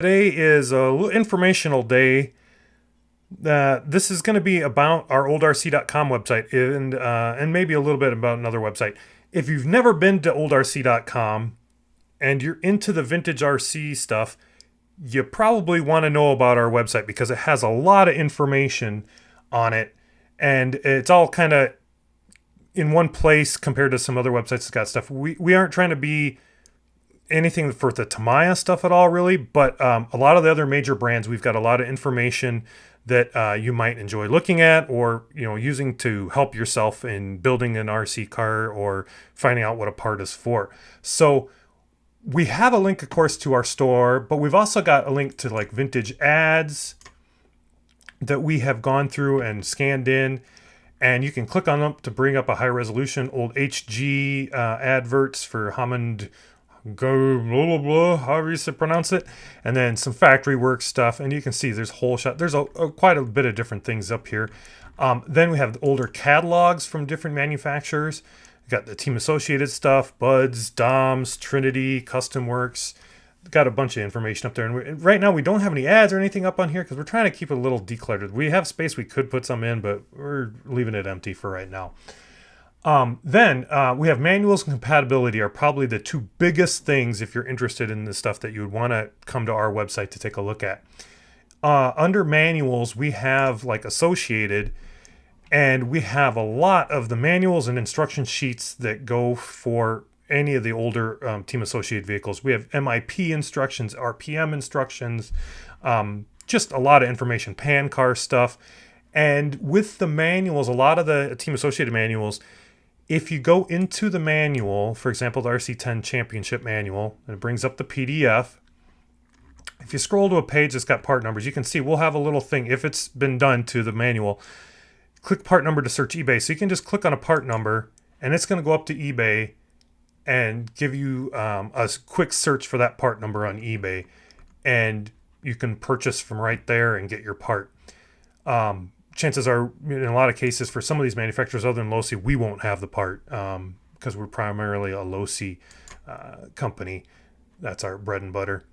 Today is a little informational day. This is going to be about our oldrc.com website and maybe a little bit about another website. If you've never been to oldrc.com and you're into the vintage RC stuff, you probably want to know about our website because it has a lot of information on it, and it's all kind of in one place compared to some other websites that's got stuff. We aren't trying to be anything for the Tamiya stuff at all, really, but a lot of the other major brands, we've got a lot of information that you might enjoy looking at, or using to help yourself in building an RC car or finding out what a part is for. So we have a link, of course, to our store, but we've also got a link to like vintage ads that we have gone through and scanned in. And you can click on them to bring up a high resolution old HG adverts for Hammond, go blah blah blah, however you pronounce it, and then some factory work stuff. And you can see there's whole shot. There's quite a bit of different things up here. Then we have the older catalogs from different manufacturers. We've got the Team Associated stuff, Buds, Doms, Trinity, Custom Works. Got a bunch of information up there, and right now we don't have any ads or anything up on here because we're trying to keep it a little decluttered. We have space we could put some in, but we're leaving it empty for right now. Then we have manuals and compatibility are probably the two biggest things if you're interested in the stuff that you would want to come to our website to take a look at. Under manuals, we have like Associated, and we have a lot of the manuals and instruction sheets that go for any of the older Team Associated vehicles. We have MIP instructions, RPM instructions, just a lot of information, pan car stuff. And with the manuals, a lot of the Team Associated manuals, if you go into the manual, for example, the RC10 Championship manual, and it brings up the PDF. If you scroll to a page that's got part numbers, you can see we'll have a little thing. If it's been done to the manual, click part number to search eBay. So you can just click on a part number, and it's going to go up to eBay and give you a quick search for that part number on eBay. And you can purchase from right there and get your part. Chances are, in a lot of cases, for some of these manufacturers other than Losi, we won't have the part because we're primarily a Losi company. That's our bread and butter.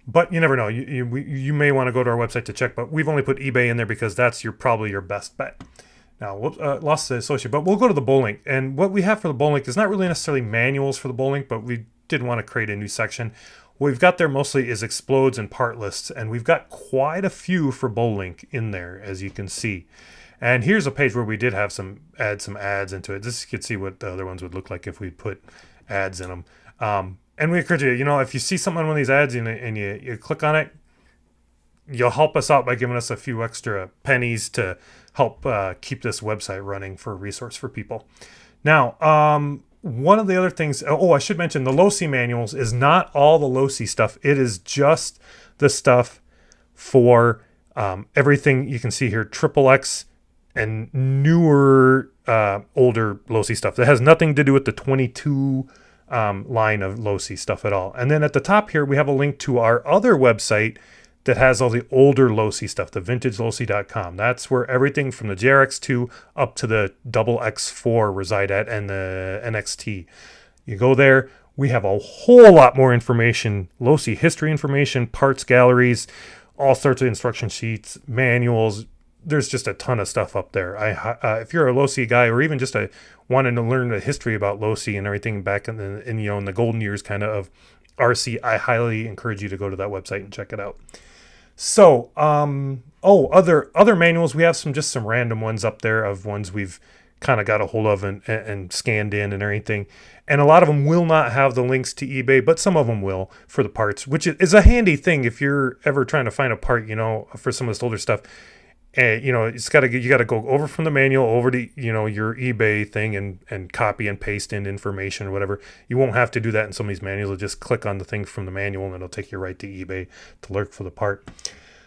But you never know. You may want to go to our website to check, but we've only put eBay in there because that's probably your best bet. Now, lost the associate, but we'll go to the Bolink. And what we have for the Bolink is not really necessarily manuals for the Bolink, but we did want to create a new section. What we've got there mostly is explodes and part lists, and we've got quite a few for Bolink in there, as you can see. And here's a page where we did have some ads into it. This you could see what the other ones would look like if we put ads in them. And we encourage you, if you see something on one of these ads and you click on it, you'll help us out by giving us a few extra pennies to help keep this website running for a resource for people. Now, one of the other things, I should mention the Losi manuals is not all the Losi stuff. It is just the stuff for everything you can see here, Triple X and newer, older Losi stuff. That has nothing to do with the 22 line of Losi stuff at all. And then at the top here, we have a link to our other website that has all the older Losi stuff, the vintagelosi.com. That's where everything from the JRX2 up to the double X4 reside at, and the NXT. You go there, we have a whole lot more information, Losi history information, parts galleries, all sorts of instruction sheets, manuals. There's just a ton of stuff up there. If you're a Losi guy, or even just wanting to learn the history about Losi and everything back in the golden years kind of RC, I highly encourage you to go to that website and check it out. So, other manuals, we have some random ones up there of ones we've kind of got a hold of and scanned in and everything. And a lot of them will not have the links to eBay, but some of them will for the parts, which is a handy thing if you're ever trying to find a part, for some of this older stuff. And, you got to go over from the manual over to, your eBay thing and copy and paste in information or whatever. You won't have to do that in some of these manuals. You'll just click on the thing from the manual and it'll take you right to eBay to look for the part.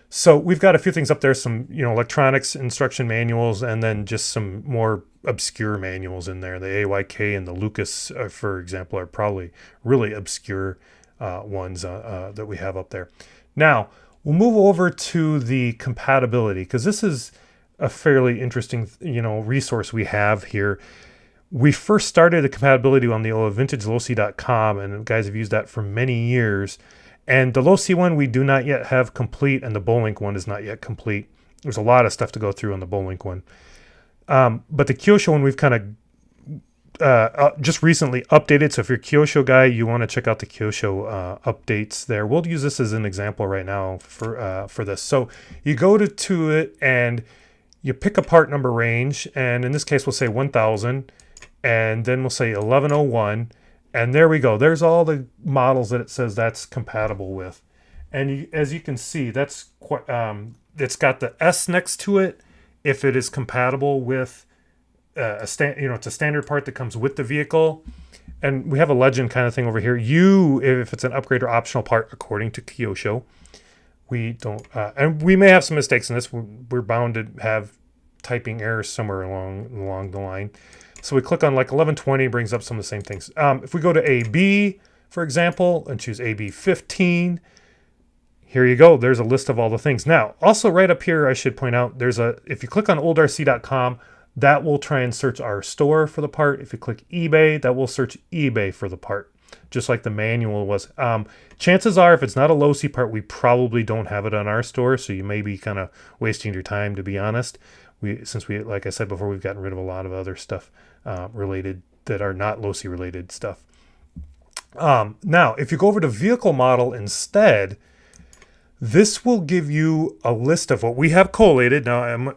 So we've got a few things up there, some, electronics instruction manuals, and then just some more obscure manuals in there. The AYK and the Lucas, for example, are probably really obscure ones that we have up there. Now, we'll move over to the compatibility, because this is a fairly interesting, resource we have here. We first started the compatibility on the vintagelosi.com, and guys have used that for many years. And the low C one we do not yet have complete, and the Bolink one is not yet complete. There's a lot of stuff to go through on the Bolink one. But the Kyosho one we've kind of just recently updated. So if you're a Kyosho guy, you want to check out the Kyosho updates there. We'll use this as an example right now for this. So you go to it and you pick a part number range, and in this case we'll say 1000, and then we'll say 1101, and there we go. There's all the models that it says that's compatible with. And as you can see, that's quite, it's got the S next to it if it is compatible with it's a standard part that comes with the vehicle. And we have a legend kind of thing over here. If it's an upgrade or optional part according to Kyosho. We don't, and we may have some mistakes in this. We're bound to have typing errors somewhere along the line. So we click on like 1120, brings up some of the same things. If we go to AB, for example, and choose AB 15, here you go. There's a list of all the things. Now, also right up here, I should point out, if you click on oldrc.com, that will try and search our store for the part. If you click eBay, that will search eBay for the part, just like the manual was. Chances are, if it's not a low C part, we probably don't have it on our store, so you may be kind of wasting your time, to be honest. Since like I said before, we've gotten rid of a lot of other stuff related that are not low C related stuff. Now, if you go over to vehicle model instead, this will give you a list of what we have collated. Now,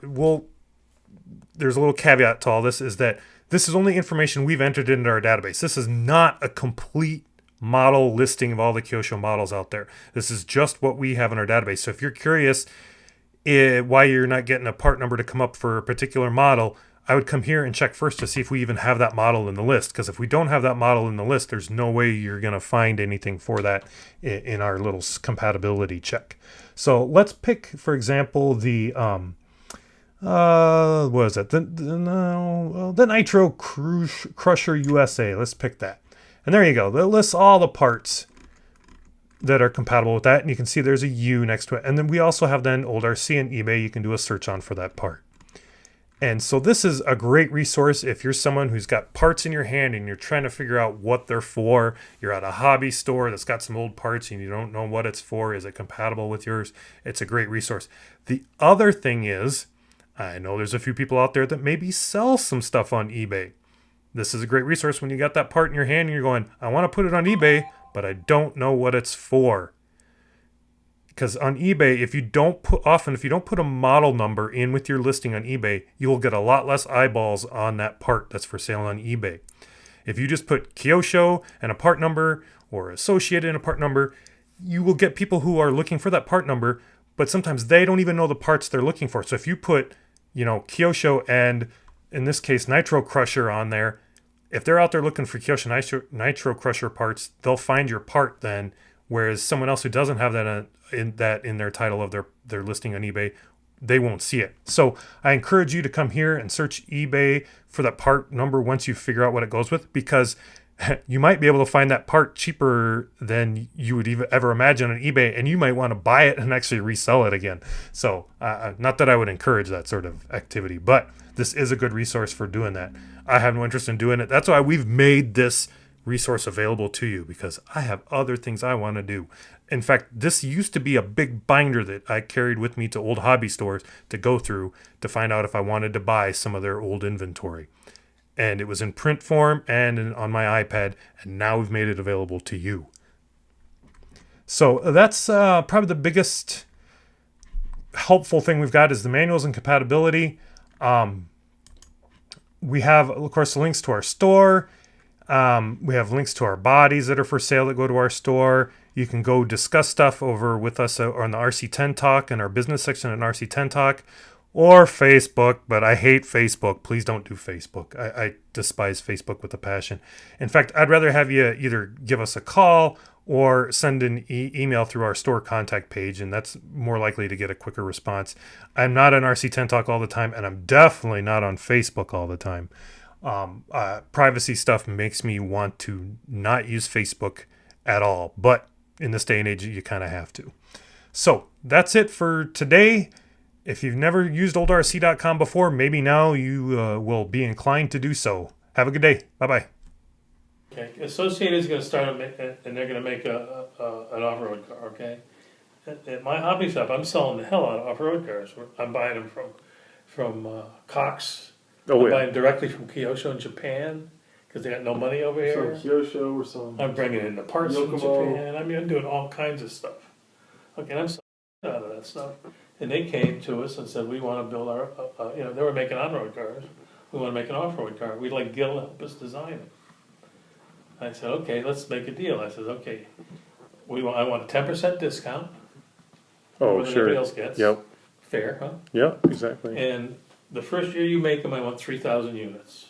there's a little caveat to all this, is that this is only information we've entered into our database. This is not a complete model listing of all the Kyosho models out there. This is just what we have in our database. So if you're curious why you're not getting a part number to come up for a particular model, I would come here and check first to see if we even have that model in the list. Because if we don't have that model in the list, there's no way you're going to find anything for that in our little compatibility check. So let's pick, for example, the what is it? The Nitro Crusher USA. Let's pick that. And there you go. That lists all the parts that are compatible with that. And you can see there's a U next to it. And then we also have then Old RC and eBay you can do a search on for that part. And so this is a great resource if you're someone who's got parts in your hand and you're trying to figure out what they're for. You're at a hobby store that's got some old parts and you don't know what it's for. Is it compatible with yours? It's a great resource. The other thing is, I know there's a few people out there that maybe sell some stuff on eBay. This is a great resource when you got that part in your hand and you're going, I want to put it on eBay, but I don't know what it's for. Because on eBay, if you don't put a model number in with your listing on eBay, you will get a lot less eyeballs on that part that's for sale on eBay. If you just put Kyosho and a part number or associated and a part number, you will get people who are looking for that part number, but sometimes they don't even know the parts they're looking for. So if you put, Kyosho and, in this case, Nitro Crusher on there, if they're out there looking for Kyosho Nitro Crusher parts, they'll find your part then, whereas someone else who doesn't have that in their title of their listing on eBay, they won't see it. So I encourage you to come here and search eBay for that part number once you figure out what it goes with, because you might be able to find that part cheaper than you would ever imagine on eBay, and you might want to buy it and actually resell it again. So not that I would encourage that sort of activity, but this is a good resource for doing that. I have no interest in doing it. That's why we've made this resource available to you, because I have other things I want to do. In fact, this used to be a big binder that I carried with me to old hobby stores to go through to find out if I wanted to buy some of their old inventory. And it was in print form and on my iPad, and now we've made it available to you. So that's probably the biggest helpful thing we've got is the manuals and compatibility. We have, of course, links to our store. We have links to our bodies that are for sale that go to our store. You can go discuss stuff over with us on the RC10 Talk and our business section in RC10 Talk. Or Facebook, but I hate Facebook. Please don't do Facebook. I despise Facebook with a passion. In fact, I'd rather have you either give us a call or send an email through our store contact page, and that's more likely to get a quicker response. I'm not on RC10 Talk all the time, and I'm definitely not on Facebook all the time. Privacy stuff makes me want to not use Facebook at all, but in this day and age, you kind of have to. So that's it for today. If you've never used oldrc.com before, maybe now you will be inclined to do so. Have a good day. Bye-bye. Okay, Associated's going to start and they're going to make an off-road car. Okay, at my hobby shop, I'm selling the hell out of off-road cars. I'm buying them from Cox. Oh, I'm yeah. buying directly from Kyosho in Japan because they got no money over here. Some Kyosho or some. I'm bringing in the parts from Yokomo. Japan. I mean, I'm doing all kinds of stuff. Okay, and I'm selling out of that stuff. And they came to us and said, we want to build our, they were making on-road cars. We want to make an off-road car. We'd like Gil to help us design it. I said, okay, let's make a deal. I said, okay, I want a 10% discount. Oh, More than sure. everybody else gets. Yep. Fair, huh? Yep, exactly. And the first year you make them, I want 3,000 units.